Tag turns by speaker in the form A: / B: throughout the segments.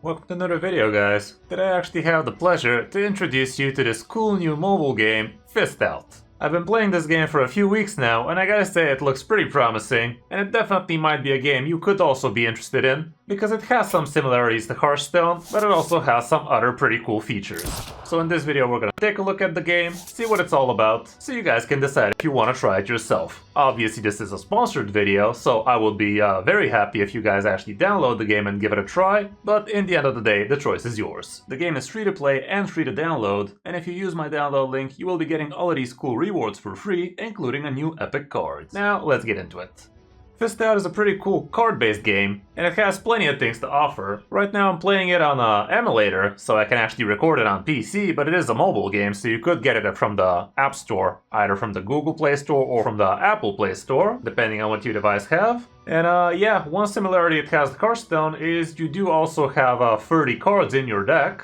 A: Welcome to another video, guys. Today I actually have the pleasure to introduce you to this cool new mobile game, Fist Out. I've been playing this game for a few weeks now, and I gotta say it looks pretty promising, and it definitely might be a game you could also be interested in, because it has some similarities to Hearthstone, but it also has some other pretty cool features. So in this video we're gonna take a look at the game, see what it's all about, so you guys can decide if you want to try it yourself. Obviously this is a sponsored video, so I would be very happy if you guys actually download the game and give it a try, but in the end of the day, the choice is yours. The game is free to play and free to download, and if you use my download link, you will be getting all of these cool rewards for free, including a new epic card. Now, let's get into it. Fist Out is a pretty cool card-based game, and it has plenty of things to offer. Right now I'm playing it on an emulator, so I can actually record it on PC, but it is a mobile game, so you could get it from the App Store, either from the Google Play Store or from the Apple Play Store, depending on what your device have. And yeah, one similarity it has to Hearthstone is you do also have 30 cards in your deck.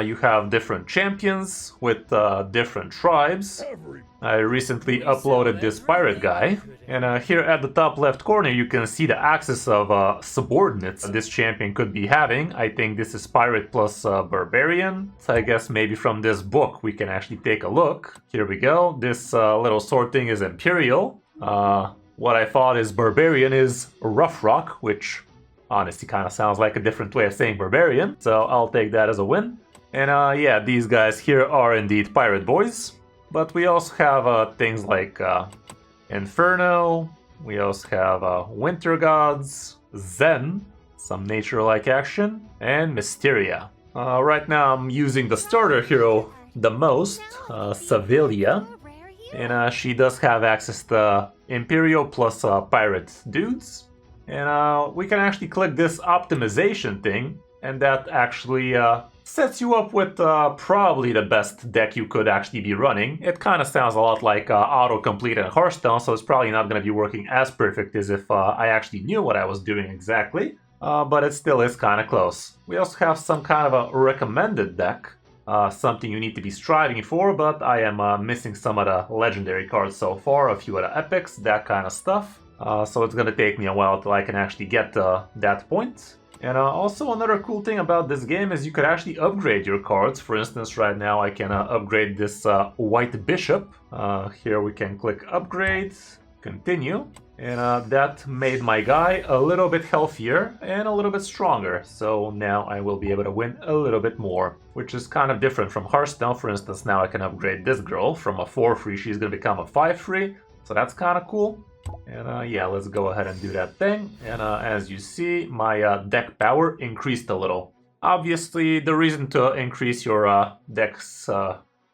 A: You have different champions with different tribes. I recently uploaded this pirate guy, and here at the top left corner you can see the axis of subordinates this champion could be having. I think this is pirate plus barbarian, so I guess maybe from this book we can actually take a look. Here we go, this little sword thing is imperial. What I thought is barbarian is rough rock, which honestly kind of sounds like a different way of saying barbarian, so I'll take that as a win. And yeah, these guys here are indeed pirate boys. But we also have things like Inferno, we also have Winter Gods, Zen, some nature-like action, and Mysteria. Right now I'm using the starter hero the most, Sevilla, and she does have access to Imperial plus pirate dudes. And we can actually click this optimization thing, and that actually sets you up with probably the best deck you could actually be running. It kind of sounds a lot like autocomplete in Hearthstone, so it's probably not going to be working as perfect as if I actually knew what I was doing exactly, but it still is kind of close. We also have some kind of a recommended deck, something you need to be striving for, but I am missing some of the legendary cards so far, a few of the epics, that kind of stuff. So it's going to take me a while till I can actually get to that point. And also another cool thing about this game is you could actually upgrade your cards. For instance, right now I can upgrade this white bishop. Here we can click upgrade, continue, and that made my guy a little bit healthier and a little bit stronger. So now I will be able to win a little bit more, which is kind of different from Hearthstone. For instance, now I can upgrade this girl from a 4-free, she's going to become a 5-free, so that's kind of cool. And yeah, let's go ahead and do that thing. And as you see, my deck power increased a little. Obviously, the reason to increase your deck's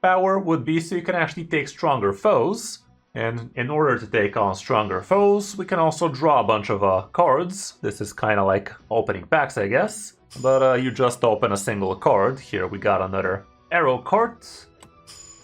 A: power would be so you can actually take stronger foes. And in order to take on stronger foes, we can also draw a bunch of cards. This is kind of like opening packs, I guess. But you just open a single card. Here we got another arrow card.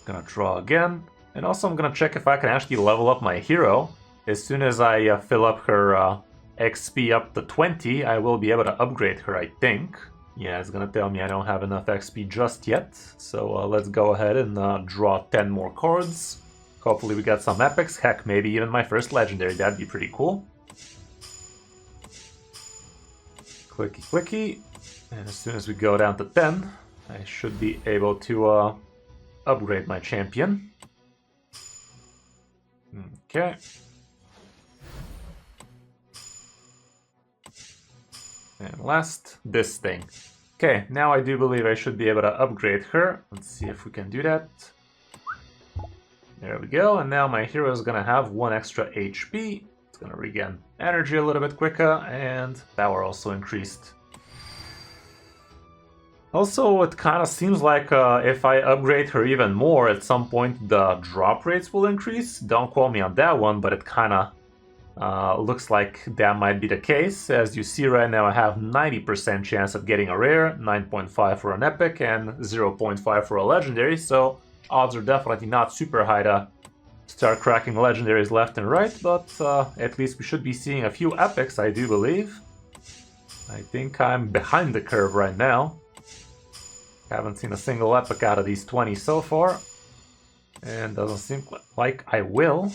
A: Gonna draw again. And also I'm gonna check if I can actually level up my hero. As soon as I fill up her XP up to 20, I will be able to upgrade her, I think. Yeah, it's gonna tell me I don't have enough XP just yet. So let's go ahead and draw 10 more cards. Hopefully we got some epics. Heck, maybe even my first legendary. That'd be pretty cool. Clicky, clicky. And as soon as we go down to 10, I should be able to upgrade my champion. Okay. And last, this thing. Okay, now I do believe I should be able to upgrade her. Let's see if we can do that. There we go, and now my hero is gonna have 1 extra HP. It's gonna regain energy a little bit quicker, and power also increased. Also, it kind of seems like if I upgrade her even more, at some point the drop rates will increase. Don't quote me on that one, but it kind of looks like that might be the case. As you see right now, I have 90% chance of getting a rare, 9.5 for an epic, and 0.5 for a legendary, so odds are definitely not super high to start cracking legendaries left and right, but at least we should be seeing a few epics, I do believe. I think I'm behind the curve right now. Haven't seen a single epic out of these 20 so far, and doesn't seem like I will.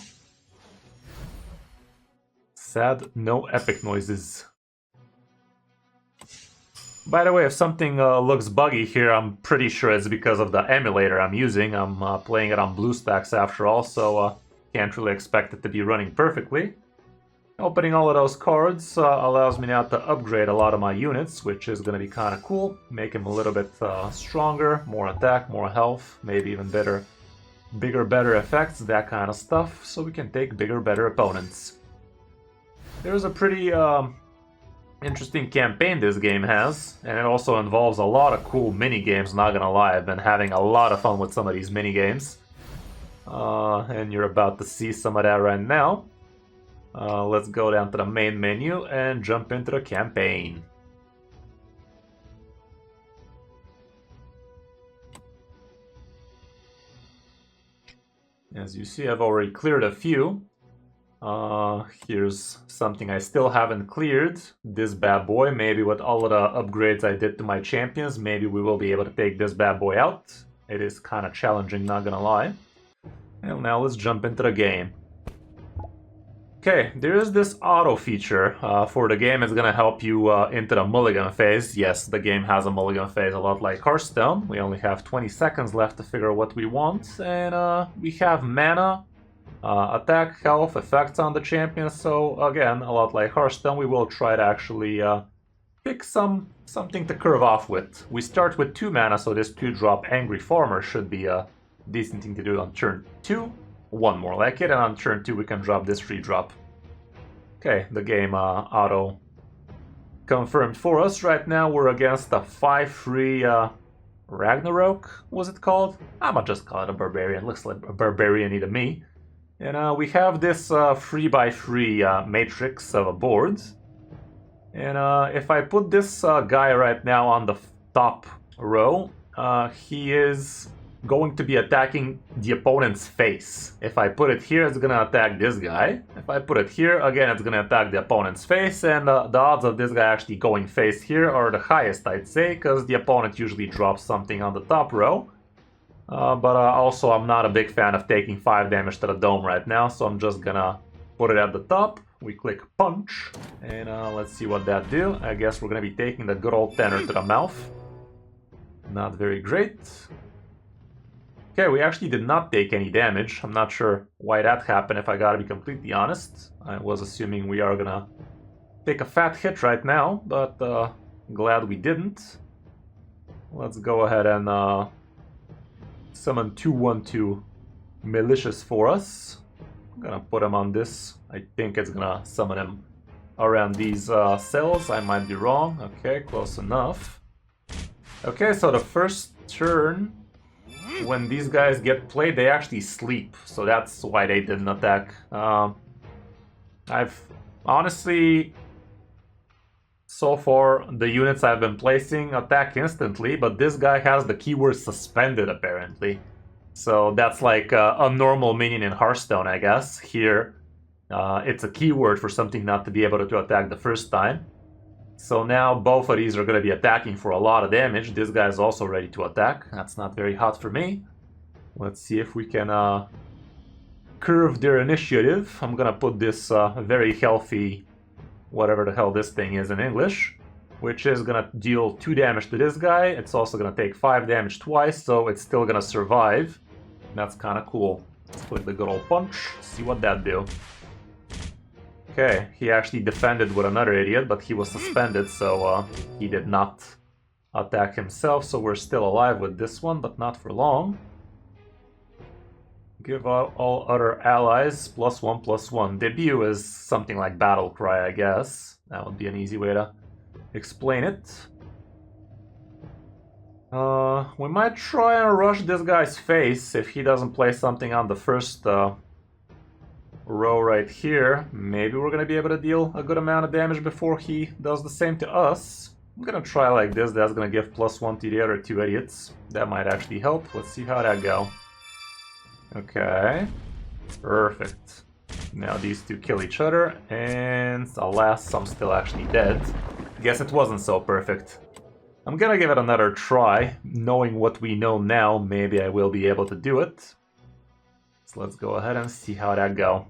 A: Sad, no epic noises. By the way, if something looks buggy here, I'm pretty sure it's because of the emulator I'm using. I'm playing it on BlueStacks after all, so can't really expect it to be running perfectly. Opening all of those cards allows me now to upgrade a lot of my units, which is going to be kind of cool. Make them a little bit stronger, more attack, more health, maybe even better, bigger, better effects, that kind of stuff, so we can take bigger, better opponents. There's a pretty interesting campaign this game has, and it also involves a lot of cool mini-games, not gonna lie. I've been having a lot of fun with some of these mini-games. And you're about to see some of that right now. Let's go down to the main menu and jump into the campaign. As you see, I've already cleared a few. Here's something I still haven't cleared. This bad boy, maybe with all of the upgrades I did to my champions, maybe we will be able to take this bad boy out. It is kind of challenging, not gonna lie. And now let's jump into the game. Okay, there is this auto feature for the game. It's gonna help you into the mulligan phase. Yes, the game has a mulligan phase, a lot like Hearthstone. We only have 20 seconds left to figure out what we want, and we have mana, attack, health, effects on the champion. So again, a lot like Hearthstone, we will try to actually pick something to curve off with. We start with 2 mana, so this 2-drop Angry Farmer should be a decent thing to do on turn 2. 1 more like it, and on turn 2 we can drop this free drop. Okay, the game auto confirmed for us. Right now we're against a 5-3 Ragnarok, was it called? I'ma just call it a barbarian. Looks like a barbarian to me. And we have this 3x3 matrix of a board. And if I put this guy right now on the top row, he is going to be attacking the opponent's face. If I put it here, it's gonna attack this guy. If I put it here, again, it's gonna attack the opponent's face, and the odds of this guy actually going face here are the highest, I'd say, because the opponent usually drops something on the top row. But also, I'm not a big fan of taking 5 damage to the dome right now, so I'm just gonna put it at the top. We click punch, and let's see what that do. I guess we're gonna be taking the good old tenor to the mouth. Not very great. Okay, we actually did not take any damage. I'm not sure why that happened, if I gotta be completely honest. I was assuming we are gonna take a fat hit right now, but glad we didn't. Let's go ahead and summon 2/1/2 Malicious for us. I'm gonna put him on this. I think it's gonna summon him around these cells. I might be wrong. Okay, close enough. Okay, so the first turn, when these guys get played, they actually sleep, so that's why they didn't attack. I've honestly, so far, the units I've been placing attack instantly, but this guy has the keyword suspended apparently. So that's like a normal minion in Hearthstone, I guess. Here, it's a keyword for something not to be able to attack the first time. So now both of these are going to be attacking for a lot of damage. This guy is also ready to attack. That's not very hot for me. Let's see if we can curve their initiative. I'm going to put this very healthy, whatever the hell this thing is in English, which is going to deal 2 damage to this guy. It's also going to take 5 damage twice, so it's still going to survive. That's kind of cool. Let's click the good old punch, see what that do. Okay, he actually defended with another idiot, but he was suspended, so he did not attack himself, so we're still alive with this one, but not for long. Give out all other allies +1/+1. Debut is something like Battle Cry, I guess. That would be an easy way to explain it. We might try and rush this guy's face if he doesn't play something on the first row right here. Maybe we're gonna be able to deal a good amount of damage before he does the same to us. I'm gonna try like this. That's gonna give +1 to the other 2 idiots. That might actually help. Let's see how that go. Okay, perfect. Now these 2 kill each other, and alas, I'm still actually dead. Guess it wasn't so perfect. I'm gonna give it another try. Knowing what we know now, maybe I will be able to do it. So let's go ahead and see how that go.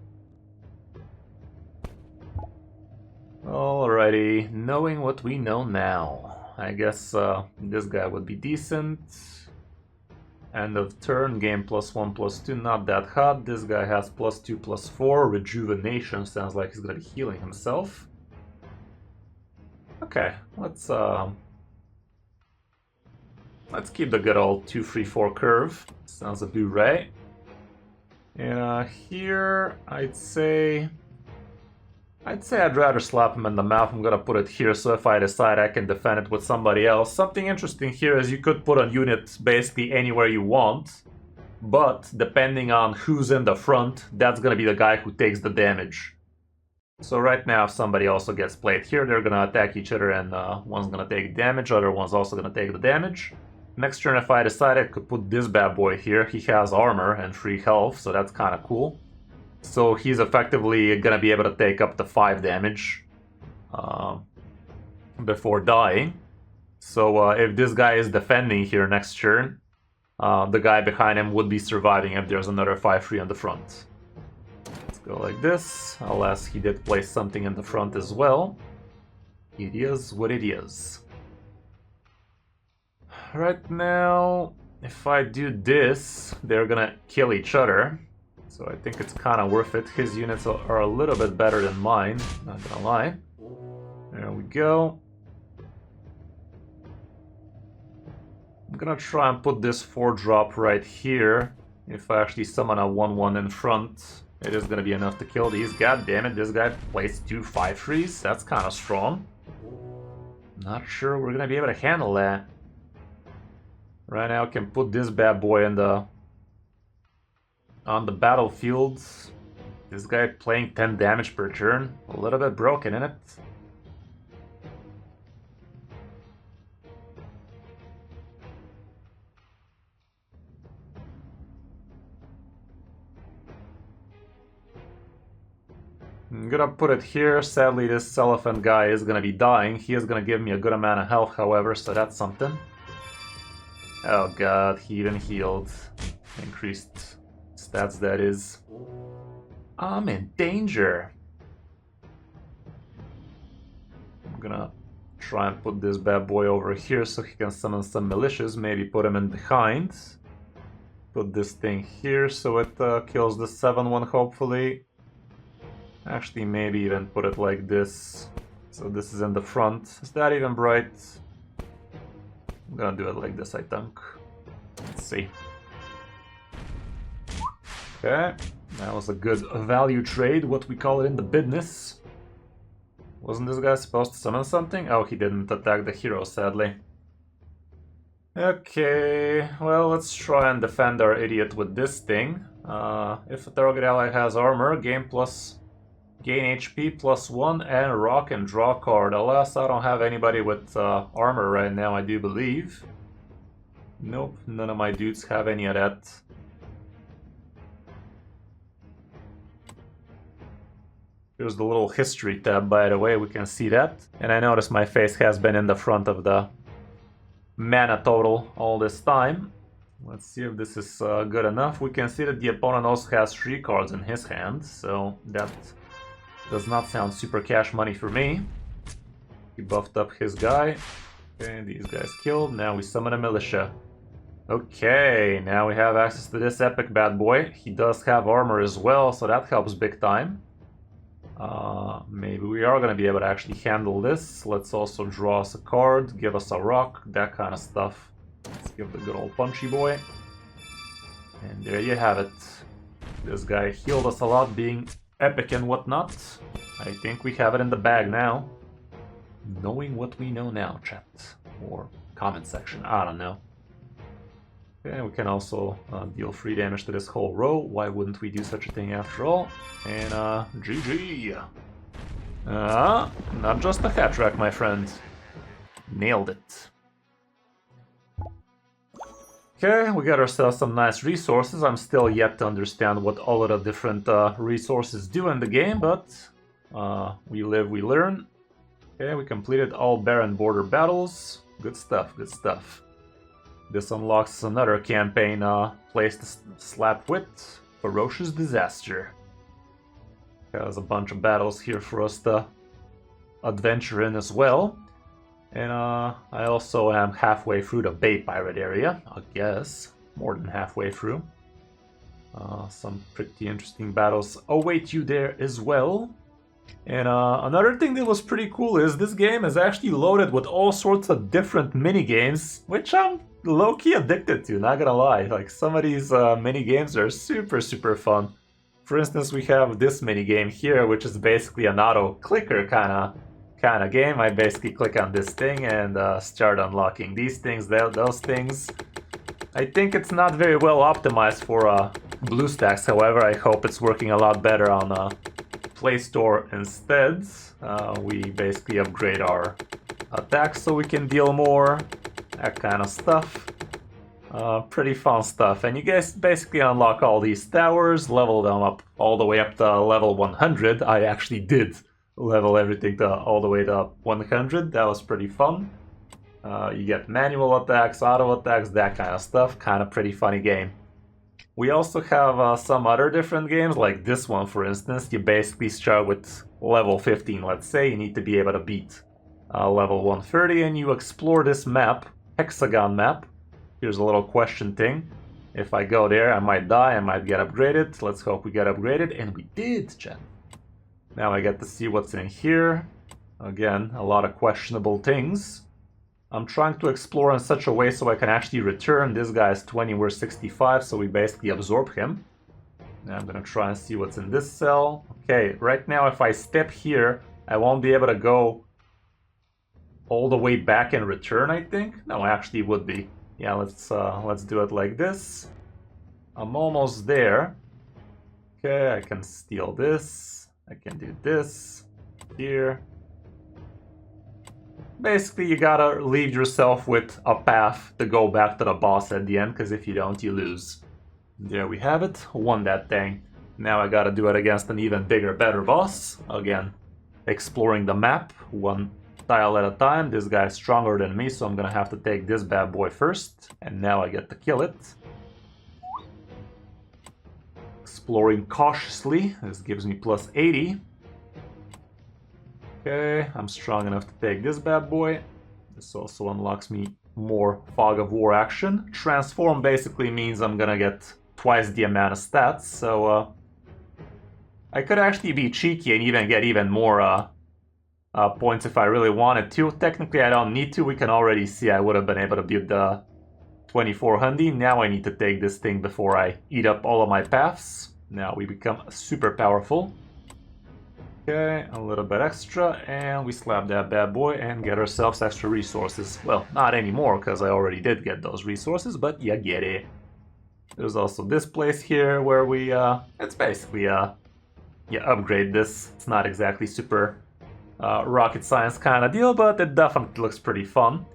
A: Alrighty, knowing what we know now. I guess this guy would be decent. End of turn, game +1/+2, not that hot. This guy has +2/+4. Rejuvenation, sounds like he's gonna be healing himself. Okay, let's keep the good old 2-3-4 curve. Sounds a bit right. And here, I'd say I'd rather slap him in the mouth. I'm gonna put it here, so if I decide I can defend it with somebody else. Something interesting here is you could put a unit basically anywhere you want, but depending on who's in the front, that's gonna be the guy who takes the damage. So right now, if somebody also gets played here, they're gonna attack each other, and one's gonna take damage, other one's also gonna take the damage. Next turn, if I decide, I could put this bad boy here. He has armor and 3 health, so that's kind of cool. So he's effectively gonna be able to take up to 5 damage before dying. So if this guy is defending here next turn, the guy behind him would be surviving if there's another 5-3 on the front. Let's go like this, unless he did place something in the front as well. It is what it is. Right now, if I do this, they're gonna kill each other. So I think it's kind of worth it. His units are a little bit better than mine, not gonna lie. There we go. I'm gonna try and put this 4-drop right here. If I actually summon a 1-1 in front, it is gonna be enough to kill these. God damn it, this guy plays 2 5-3s. That's kind of strong. Not sure we're gonna be able to handle that. Right now I can put this bad boy on the battlefield. This guy playing 10 damage per turn. A little bit broken, isn't it? I'm gonna put it here. Sadly, this elephant guy is gonna be dying. He is gonna give me a good amount of health, however, so that's something. Oh god, he even healed. Increased stats, that is. I'm in danger. I'm gonna try and put this bad boy over here so he can summon some militias. Maybe put him in behind. Put this thing here so it kills the 7-1, hopefully. Actually, maybe even put it like this. So this is in the front. Is that even bright? I'm gonna do it like this, I think. Let's see. Okay, that was a good value trade, what we call it in the business. Wasn't this guy supposed to summon something? Oh, he didn't attack the hero, sadly. Okay, well, let's try and defend our idiot with this thing. If a target ally has armor, gain HP +1 and rock and draw card. Alas, I don't have anybody with armor right now, I do believe. Nope, none of my dudes have any of that. Here's the little history tab, by the way, we can see that. And I notice my face has been in the front of the mana total all this time. Let's see if this is good enough. We can see that the opponent also has 3 cards in his hand, so that does not sound super cash money for me. He buffed up his guy. Okay, these guys killed. Now we summon a militia. Okay, now we have access to this epic bad boy. He does have armor as well, so that helps big time. Maybe we are going to be able to actually handle this. Let's also draw us a card, give us a rock, that kind of stuff. Let's give the good old punchy boy. And there you have it. This guy healed us a lot, being epic and whatnot. I think we have it in the bag now. Knowing what we know now, chat. Or comment section, I don't know. Okay, we can also deal 3 damage to this whole row. Why wouldn't we do such a thing after all? And GG! Not just a hat trick, my friend. Nailed it. Okay, we got ourselves some nice resources. I'm still yet to understand what all of the different resources do in the game, but we live, we learn. Okay, we completed all Baron border battles. Good stuff, good stuff. This unlocks another campaign place to slap with. Ferocious Disaster. There's a bunch of battles here for us to adventure in as well. And I also am halfway through the Bay Pirate area, I guess. More than halfway through. Some pretty interesting battles await you there as well. And another thing that was pretty cool is this game is actually loaded with all sorts of different mini-games, which I'm low-key addicted to, not gonna lie. Like, some of these mini-games are super fun. For instance, we have this mini-game here, which is basically an auto-clicker kind of game. I basically click on this thing and start unlocking these things, those things. I think it's not very well optimized for BlueStacks, however. I hope it's working a lot better on Play Store instead. We basically upgrade our attacks so we can deal more, that kind of stuff. Pretty fun stuff. And you guys basically unlock all these towers, level them up all the way up to level 100. I actually did level everything all the way to 100. That was pretty fun. You get manual attacks, auto attacks, that kind of stuff. Kind of pretty funny game. We also have some other different games, like this one for instance. You basically start with level 15, let's say. You need to be able to beat level 130 and you explore this map, hexagon map. Here's a little question thing. If I go there, I might die, I might get upgraded. Let's hope we get upgraded, and we did, chat. Now I get to see what's in here. Again, a lot of questionable things. I'm trying to explore in such a way so I can actually return. This guy is 20, we're 65, so we basically absorb him. Now I'm gonna try and see what's in this cell. Okay, right now if I step here, I won't be able to go all the way back and return, I think. No, I actually would be. Yeah, let's do it like this. I'm almost there. Okay, I can steal this. I can do this here. Basically, you gotta leave yourself with a path to go back to the boss at the end, because if you don't, you lose. There we have it. Won that thing. Now I gotta do it against an even bigger, better boss. Again, exploring the map, one tile at a time. This guy's stronger than me, so I'm gonna have to take this bad boy first. And now I get to kill it. Exploring cautiously. This gives me plus 80. Okay, I'm strong enough to take this bad boy. This also unlocks me more Fog of War action. Transform basically means I'm gonna get twice the amount of stats, so I could actually be cheeky and even get even more points if I really wanted to. Technically I don't need to. We can already see I would have been able to build the 2400. Now I need to take this thing before I eat up all of my paths. Now we become super powerful. Okay, a little bit extra, and we slap that bad boy and get ourselves extra resources. Well, not anymore, because I already did get those resources, but you get it. There's also this place here where we, it's basically, you upgrade this. It's not exactly super rocket science kind of deal, but it definitely looks pretty fun.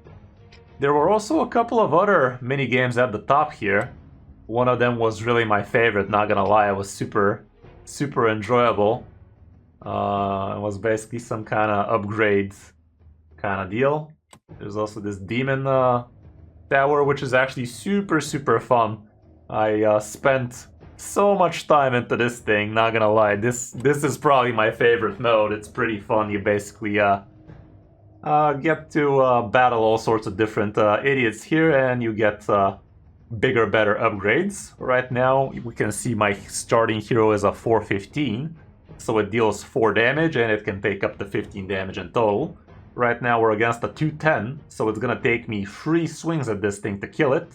A: There were also a couple of other mini games at the top here. One of them was really my favorite, not gonna lie. It was super enjoyable. It was basically some kind of upgrade kind of deal. There's also this demon tower, which is actually super fun. I spent so much time into this thing, not gonna lie. This is probably my favorite mode. It's pretty fun. You basically get to battle all sorts of different idiots here, and you get bigger, better upgrades. Right now, we can see my starting hero is a 415. So it deals 4 damage and it can take up to 15 damage in total. Right now we're against a 210, so it's gonna take me 3 swings at this thing to kill it.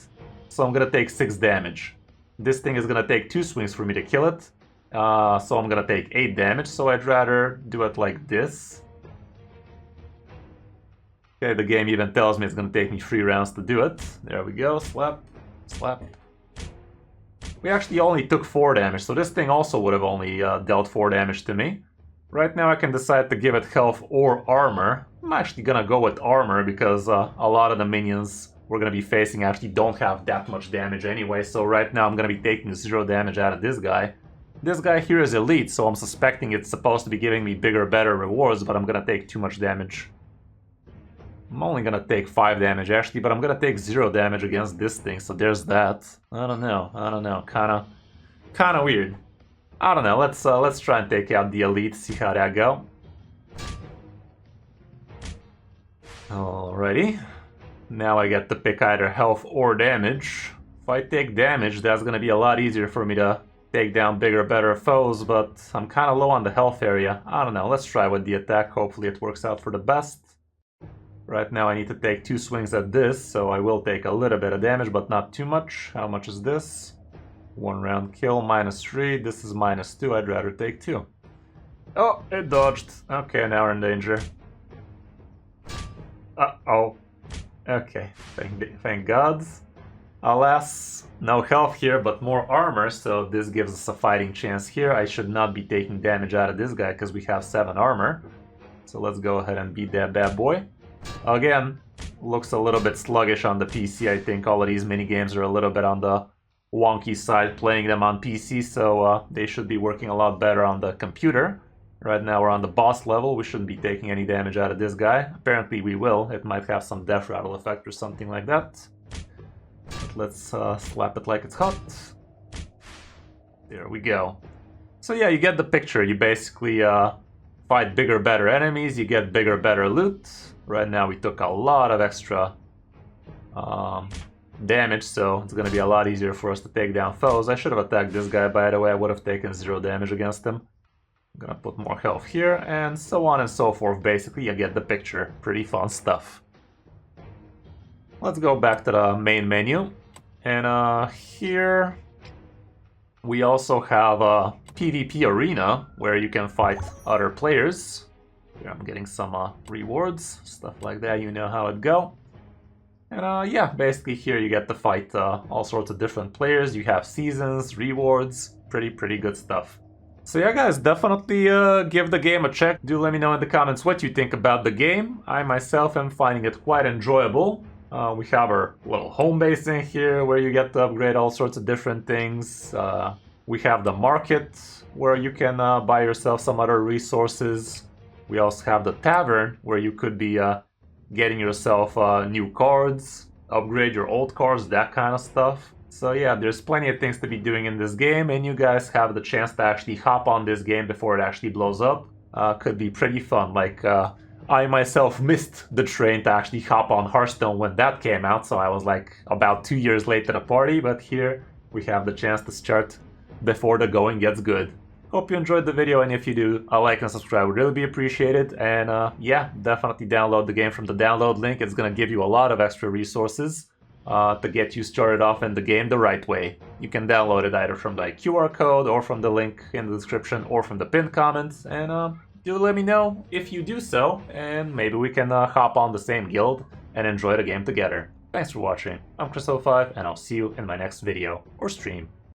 A: So I'm gonna take 6 damage. This thing is gonna take 2 swings for me to kill it. So I'm gonna take 8 damage, so I'd rather do it like this. Okay, the game even tells me it's gonna take me 3 rounds to do it. There we go, slap, slap. We actually only took 4 damage, so this thing also would have only dealt 4 damage to me. Right now I can decide to give it health or armor. I'm actually gonna go with armor because a lot of the minions we're gonna be facing actually don't have that much damage anyway, so right now I'm gonna be taking 0 damage out of this guy. This guy here is elite, so I'm suspecting it's supposed to be giving me bigger, better rewards, but I'm gonna take too much damage. I'm only gonna take 5 damage actually, but I'm gonna take 0 damage against this thing, so there's that. I don't know, kinda weird. I don't know, let's try and take out the elite, see how that go. Alrighty. Now I get to pick either health or damage. If I take damage, that's gonna be a lot easier for me to take down bigger, better foes, but I'm kind of low on the health area. I don't know, let's try with the attack. Hopefully it works out for the best. Right now I need to take 2 swings at this, so I will take a little bit of damage, but not too much. How much is this? 1 round kill, -3. This is -2. I'd rather take 2. Oh, it dodged. Okay, now we're in danger. Uh-oh. Okay, thank God. Alas, no health here, but more armor, so this gives us a fighting chance here. I should not be taking damage out of this guy because we have 7 armor. So let's go ahead and beat that bad boy. Again, looks a little bit sluggish on the PC. I think all of these minigames are a little bit on the wonky side playing them on PC, so they should be working a lot better on the computer. Right now we're on the boss level. We shouldn't be taking any damage out of this guy. Apparently we will. It might have some death rattle effect or something like that. But let's slap it like it's hot. There we go. So yeah, you get the picture. You basically fight bigger, better enemies. You get bigger, better loot. Right now we took a lot of extra damage, so it's going to be a lot easier for us to take down foes. I should have attacked this guy, by the way. I would have taken 0 damage against him. I'm gonna put more health here, and so on and so forth. Basically, you get the picture. Pretty fun stuff. Let's go back to the main menu. And here we also have a PvP arena where you can fight other players. Here I'm getting some rewards, stuff like that. You know how it go. And yeah, basically here you get to fight all sorts of different players. You have seasons, rewards, pretty good stuff. So yeah guys, definitely give the game a check. Do let me know in the comments what you think about the game. I myself am finding it quite enjoyable. We have our little home base in here where you get to upgrade all sorts of different things. We have the market where you can buy yourself some other resources. We also have the tavern where you could be getting yourself new cards, upgrade your old cards, that kind of stuff. So yeah, there's plenty of things to be doing in this game, and you guys have the chance to actually hop on this game before it actually blows up. Could be pretty fun. Like, I myself missed the train to actually hop on Hearthstone when that came out, so I was like about 2 years late to the party, but here we have the chance to start before the going gets good. Hope you enjoyed the video, and if you do, a like and subscribe would really be appreciated. And yeah, definitely download the game from the download link. It's gonna give you a lot of extra resources to get you started off in the game the right way. You can download it either from the QR code or from the link in the description or from the pinned comments. And do let me know if you do so, and maybe we can hop on the same guild and enjoy the game together. Thanks for watching. I'm Kris05, and I'll see you in my next video or stream.